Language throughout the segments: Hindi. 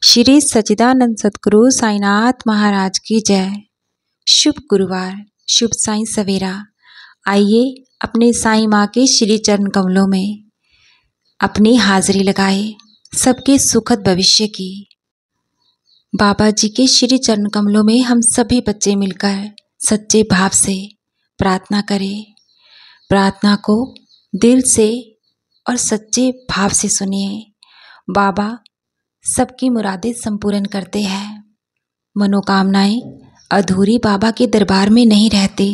श्री सच्चिदानंद सतगुरु साईनाथ महाराज की जय। शुभ गुरुवार, शुभ साईं सवेरा। आइए अपने साईं माँ के श्री चरण कमलों में अपनी हाजिरी लगाए सबके सुखद भविष्य की। बाबा जी के श्री चरण कमलों में हम सभी बच्चे मिलकर सच्चे भाव से प्रार्थना करें। प्रार्थना को दिल से और सच्चे भाव से सुनिए। बाबा सबकी मुरादें संपूर्ण करते हैं। मनोकामनाएं अधूरी बाबा के दरबार में नहीं रहती।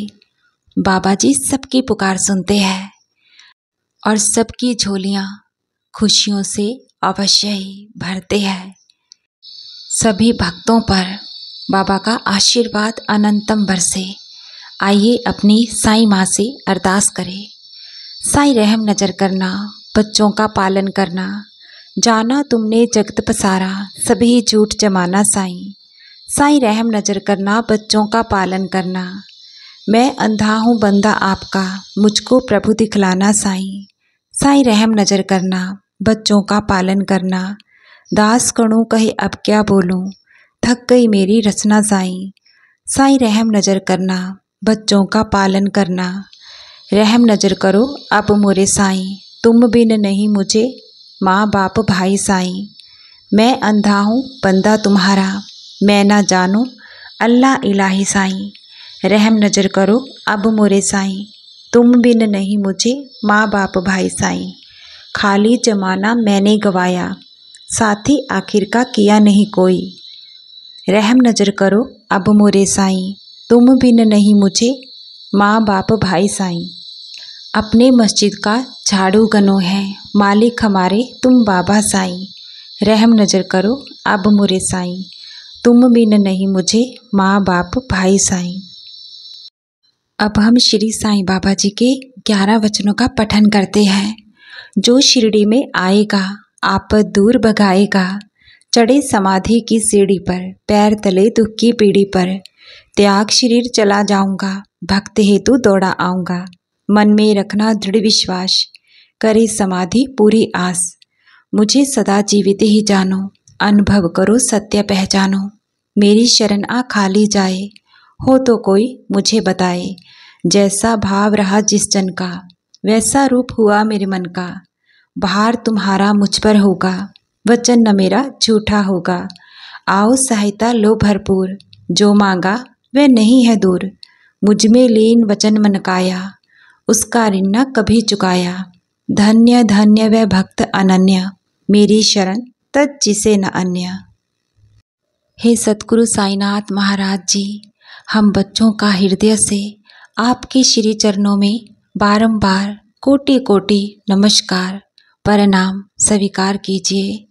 बाबा जी सबकी पुकार सुनते हैं और सबकी झोलियां खुशियों से अवश्य ही भरते हैं। सभी भक्तों पर बाबा का आशीर्वाद अनंतम बरसे। आइए अपनी साईं माँ से अरदास करें। साईं रहम नजर करना, बच्चों का पालन करना। जाना तुमने जगत पसारा, सभी झूठ जमाना साईं। साईं रहम नजर करना, बच्चों का पालन करना। मैं अंधा हूँ बंदा आपका, मुझको प्रभु दिखलाना साईं। साईं रहम नजर करना, बच्चों का पालन करना। दास कणु कहे अब क्या बोलूँ, थक गई मेरी रचना साईं। साईं रहम नजर करना, बच्चों का पालन करना। रहम नजर करो अब मोरे साईं, तुम बिन नहीं मुझे माँ बाप भाई साईं। मैं अंधा हूँ बंदा तुम्हारा, मैं ना जानूँ अल्लाह इलाही साईं। रहम नजर करो अब मोरे साईं, तुम बिन नहीं मुझे माँ बाप भाई साईं। खाली जमाना मैंने गवाया, साथी आखिर का किया नहीं कोई। रहम नजर करो अब मोरे साईं, तुम बिन नहीं मुझे माँ बाप भाई साईं। अपने मस्जिद का झाड़ू गनो है, मालिक हमारे तुम बाबा साईं। रहम नजर करो अब मोरे साईं, तुम बिन नहीं मुझे माँ बाप भाई साईं। अब हम श्री साईं बाबा जी के 11 वचनों का पठन करते हैं। जो शिरडी में आएगा आपद दूर भगाएगा, चढ़े समाधि की सीढ़ी पर, पैर तले दुख की पीढ़ी पर। त्याग शरीर चला जाऊंगा, भक्त हेतु दौड़ा आऊंगा। मन में रखना दृढ़ विश्वास, करे समाधि पूरी आस। मुझे सदा जीवित ही जानो, अनुभव करो सत्य पहचानो। मेरी शरण आ खाली जाए, हो तो कोई मुझे बताए। जैसा भाव रहा जिस जन का, वैसा रूप हुआ मेरे मन का। भार तुम्हारा मुझ पर होगा, वचन न मेरा झूठा होगा। आओ सहायता लो भरपूर, जो मांगा वह नहीं है दूर। मुझ में लीन वचन मन काया, उसका ऋण न कभी चुकाया। धन्य धन्य वह भक्त अनन्य, मेरी शरण तज जिसे न अन्य। हे सतगुरु साईनाथ महाराज जी, हम बच्चों का हृदय से आपके श्री चरणों में बारंबार कोटि कोटि नमस्कार प्रणाम स्वीकार कीजिए।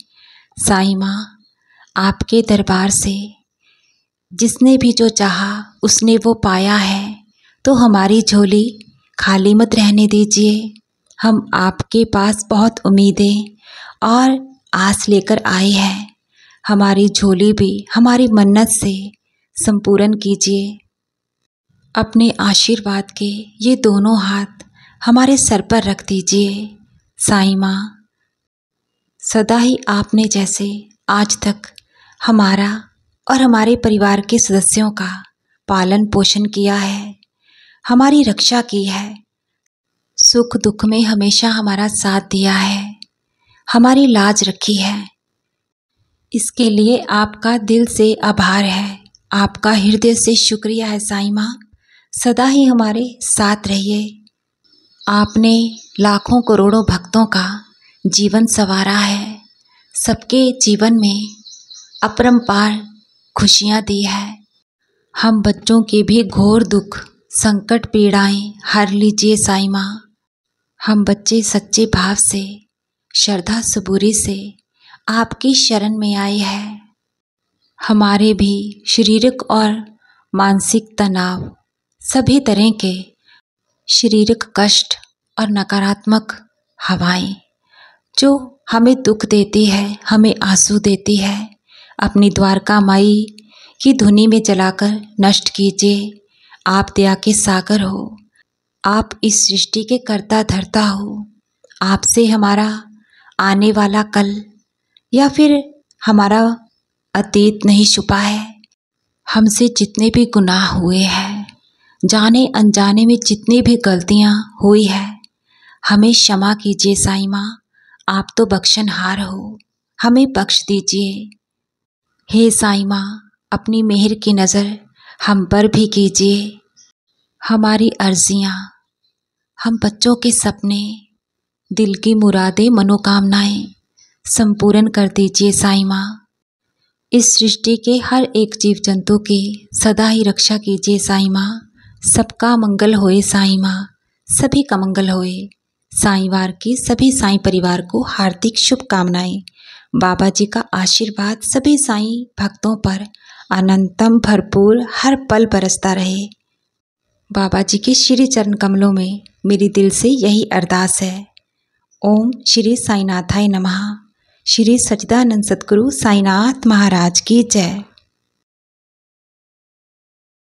साईं माँ, आपके दरबार से जिसने भी जो चाहा उसने वो पाया है, तो हमारी झोली खाली मत रहने दीजिए। हम आपके पास बहुत उम्मीदें और आस लेकर आए हैं। हमारी झोली भी हमारी मन्नत से संपूर्ण कीजिए। अपने आशीर्वाद के ये दोनों हाथ हमारे सर पर रख दीजिए। साईं माँ, सदा ही आपने जैसे आज तक हमारा और हमारे परिवार के सदस्यों का पालन पोषण किया है, हमारी रक्षा की है, सुख दुख में हमेशा हमारा साथ दिया है, हमारी लाज रखी है, इसके लिए आपका दिल से आभार है। आपका हृदय से शुक्रिया है साईं माँ। सदा ही हमारे साथ रहिए। आपने लाखों करोड़ों भक्तों का जीवन संवारा है, सबके जीवन में अपरंपार खुशियाँ दी है। हम बच्चों के भी घोर दुख संकट पीड़ाएं हर लीजिए साईं माँ। हम बच्चे सच्चे भाव से श्रद्धा सबूरी से आपकी शरण में आए हैं। हमारे भी शारीरिक और मानसिक तनाव, सभी तरह के शारीरिक कष्ट और नकारात्मक हवाएं जो हमें दुख देती है, हमें आंसू देती है, अपनी द्वारका माई की धुनी में जलाकर नष्ट कीजिए। आप दया के सागर हो, आप इस सृष्टि के कर्ता धर्ता हो। आपसे हमारा आने वाला कल या फिर हमारा अतीत नहीं छुपा है। हमसे जितने भी गुनाह हुए हैं, जाने अनजाने में जितनी भी गलतियाँ हुई है, हमें क्षमा कीजिए साईं माँ। आप तो बख्शनहार हो, हमें बख्श दीजिए। हे साईं माँ, अपनी मेहर की नज़र हम पर भी कीजिए। हमारी अर्जियाँ, हम बच्चों के सपने, दिल की मुरादें, मनोकामनाएं संपूर्ण कर दीजिए साईं माँ। इस सृष्टि के हर एक जीव जंतु की सदा ही रक्षा कीजिए साईं माँ। सबका मंगल होए साईं माँ, सभी का मंगल होए। साईंवार की सभी साईं परिवार को हार्दिक शुभकामनाएं। बाबा जी का आशीर्वाद सभी साईं भक्तों पर अनंतम भरपूर हर पल बरसता रहे। बाबा जी के श्री चरण कमलों में मेरी दिल से यही अरदास है। ओम श्री साईनाथाय नमः। श्री सच्चिदानंद सद्गुरु साईनाथ महाराज की जय।